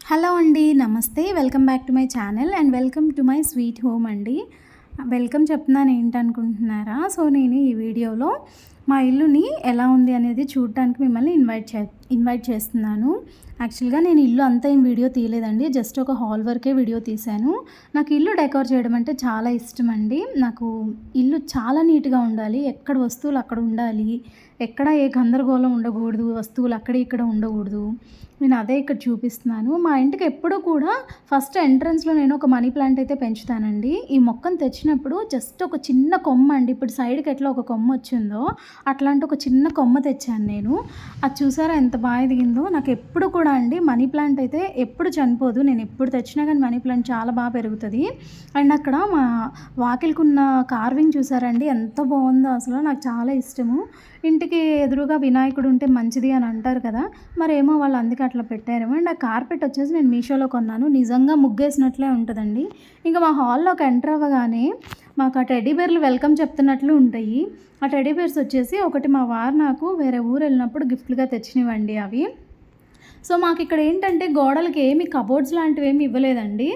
Hello అండి, నమస్తే. Welcome back to my channel and welcome to my sweet home అండి. Welcome చెప్తున్నాను ఏంటనుకుంటున్నారా? So నేను ఈ వీడియోలో మా ఇల్లుని ఎలా ఉంది అనేది చూడటానికి మిమ్మల్ని ఇన్వైట్ చేస్తున్నాను. యాక్చువల్గా నేను ఇల్లు అంతా ఏం వీడియో తీయలేదండి, జస్ట్ ఒక హాల్ వరకే వీడియో తీశాను. నాకు ఇల్లు డెకోర్ చేయడం అంటే చాలా ఇష్టం అండి. నాకు ఇల్లు చాలా నీట్గా ఉండాలి, ఎక్కడ వస్తువులు అక్కడ ఉండాలి, ఎక్కడ ఏ గందరగోళం ఉండకూడదు, వస్తువులు అక్కడ ఇక్కడ ఉండకూడదు. నేను అదే ఇక్కడ చూపిస్తున్నాను. మా ఇంటికి ఎప్పుడూ కూడా ఫస్ట్ ఎంట్రన్స్లో నేను ఒక మనీ ప్లాంట్ అయితే పెంచుతానండి. ఈ మొక్కను తెచ్చినప్పుడు జస్ట్ ఒక చిన్న కొమ్మ అండి, ఇప్పుడు సైడ్కి ఎట్లా ఒక కొమ్మ వచ్చిందో అట్లాంటి ఒక చిన్న కొమ్మ తెచ్చాను నేను. అది చూసారా ఎంత బాగా ఎదిగిందో. నాకు ఎప్పుడు కూడా అండి మనీ ప్లాంట్ అయితే ఎప్పుడు చనిపోదు, నేను ఎప్పుడు తెచ్చినా కానీ మనీ ప్లాంట్ చాలా బాగా పెరుగుతుంది. అండ్ అక్కడ మా వాకిలికున్న కార్వింగ్ చూసారండి ఎంత బాగుందో, అసలు నాకు చాలా ఇష్టము. ఇంటికి ఎదురుగా వినాయకుడు ఉంటే మంచిది అని అంటారు కదా, మరేమో వాళ్ళు అందుకే అట్లా పెట్టారేమో. అండ్ ఆ కార్పెట్ వచ్చేసి నేను మీషోలో కొన్నాను, నిజంగా ముగ్గేసినట్లే ఉంటుందండి. ఇంకా మా హాల్లోకి ఎంటర్ అవ్వగానే మాకు ఆ టెడ్డీ బేర్లు వెల్కమ్ చెప్తున్నట్లు ఉంటాయి. ఆ టెడ్డీ బేర్స్ వచ్చేసి ఒకటి మా వారు నాకు వేరే ఊరు వెళ్ళినప్పుడు గిఫ్ట్లుగా తెచ్చినవండి అవి. సో మాకు ఇక్కడ ఏంటంటే గోడలకి ఏమి కబోర్డ్స్ లాంటివి ఏమి ఇవ్వలేదండి.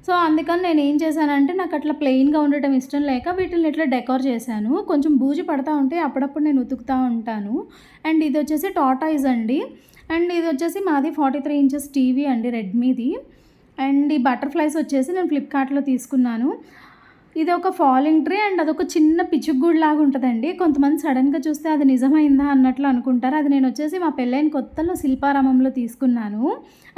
సో అందుకని నేను ఏం చేశానంటే, నాకు అట్లా ప్లెయిన్గా ఉండటం ఇష్టం లేక వీటిని ఇట్లా డెకోర్ చేశాను. కొంచెం బూజు పడతా ఉంటే అప్పుడప్పుడు నేను ఉతుకుతూ ఉంటాను. అండ్ ఇది వచ్చేసి టాటాయిస్ అండి. అండ్ ఇది వచ్చేసి మాది 43 ఇంచెస్ టీవీ అండి, రెడ్మీది. అండ్ ఈ బటర్ఫ్లైస్ వచ్చేసి నేను ఫ్లిప్కార్ట్లో తీసుకున్నాను. ఇది ఒక ఫాలింగ్ ట్రీ అండ్ అదొక చిన్న పిచ్చుగూడు లాగా ఉంటుందండి. కొంతమంది సడన్గా చూస్తే అది నిజమైందా అన్నట్లు అనుకుంటారు. అది నేను వచ్చేసి మా పెళ్ళైన కొత్తలో శిల్పారామంలో తీసుకున్నాను.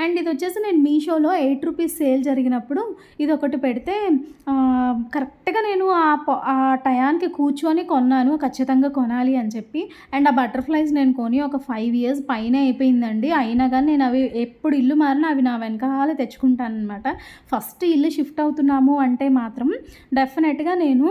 అండ్ ఇది వచ్చేసి నేను మీషోలో 8 రూపీస్ సేల్ జరిగినప్పుడు ఇది ఒకటి పెడితే కరెక్ట్గా నేను ఆ టయానికి కూర్చొని కొన్నాను, ఖచ్చితంగా కొనాలి అని చెప్పి. అండ్ ఆ బటర్ఫ్లైస్ నేను కొని ఒక 5 ఇయర్స్ పైన అయిపోయిందండి. అయినా కానీ నేను అవి ఎప్పుడు ఇల్లు మారినా అవి నా వెనకాల తెచ్చుకుంటాను అనమాట. ఫస్ట్ ఇల్లు షిఫ్ట్ అవుతున్నాము అంటే మాత్రం డెఫినెట్గా నేను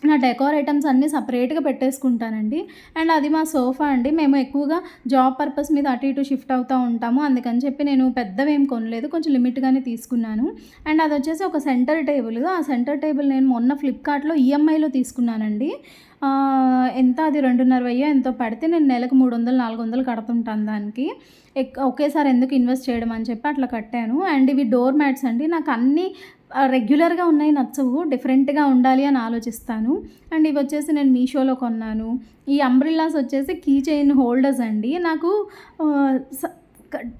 నా డెకోర్ ఐటమ్స్ అన్నీ సపరేట్గా పెట్టేసుకుంటానండి. అండ్ అది మా సోఫా అండి. మేము ఎక్కువగా జాబ్ పర్పస్ మీద అటు ఇటు షిఫ్ట్ అవుతూ ఉంటాము, అందుకని చెప్పి నేను పెద్దవేం కొనలేదు, కొంచెం లిమిట్గానే తీసుకున్నాను. అండ్ అది వచ్చేసి ఒక సెంటర్ టేబుల్. ఆ సెంటర్ టేబుల్ నేను మొన్న ఫ్లిప్కార్ట్లో ఈఎంఐలో తీసుకున్నానండి. ఎంత అది 2,500 ఎంతో పడితే నేను నెలకు 300, 400 కడుతుంటాను దానికి. ఒకేసారి ఎందుకు ఇన్వెస్ట్ చేయడం అని చెప్పి అట్లా కట్టాను. అండ్ ఇవి డోర్ మ్యాట్స్ అండి. నాకు అన్నీ రెగ్యులర్గా ఉన్నాయి నచ్చవు, డిఫరెంట్గా ఉండాలి అని ఆలోచిస్తాను. అండ్ ఇవి వచ్చేసి నేను మీషోలో కొన్నాను. ఈ అంబ్రిల్లాస్ వచ్చేసి కీ చైన్ హోల్డర్స్ అండి. నాకు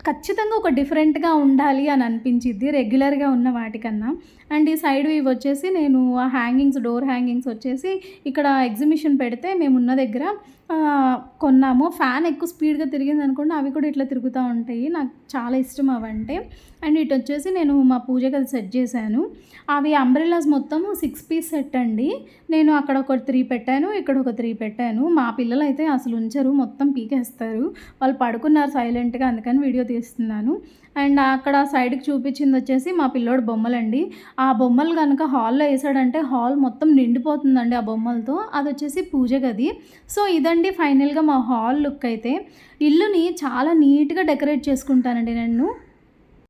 ఖచ్చితంగా ఒక డిఫరెంట్గా ఉండాలి అని అనిపించిద్ది రెగ్యులర్గా ఉన్న వాటికన్నా. అండ్ ఈ సైడ్ ఇవి వచ్చేసి నేను ఆ హ్యాంగింగ్స్, డోర్ హ్యాంగింగ్స్ వచ్చేసి ఇక్కడ ఎగ్జిబిషన్ పెడితే మేము ఉన్న దగ్గర కొన్నాము. ఫ్యాన్ ఎక్కువ స్పీడ్గా తిరిగింది అనుకోండి, అవి కూడా ఇట్లా తిరుగుతూ ఉంటాయి. నాకు చాలా ఇష్టం అవంటే. అండ్ ఇటు వచ్చేసి నేను మా పూజ గది సెట్ చేశాను. అవి అంబ్రెల్లాస్ మొత్తము 6 పీస్ సెట్ అండి. నేను అక్కడ ఒక 3 పెట్టాను, ఇక్కడ ఒక 3 పెట్టాను. మా పిల్లలు అయితే అసలు ఉంచరు, మొత్తం పీకేస్తారు. వాళ్ళు పడుకున్నారు సైలెంట్గా, అందుకని వీడియో తీస్తున్నాను. అండ్ అక్కడ సైడ్కి చూపించింది వచ్చేసి మా పిల్లోడు బొమ్మలండి. ఆ బొమ్మలు కనుక హాల్లో వేసాడంటే హాల్ మొత్తం నిండిపోతుందండి ఆ బొమ్మలతో. అది వచ్చేసి పూజ గది. సో ఇదండి ఫైనల్గా మా హాల్ లుక్ అయితే. ఇల్లుని చాలా నీట్గా డెకరేట్ చేసుకుంటానండి నేను.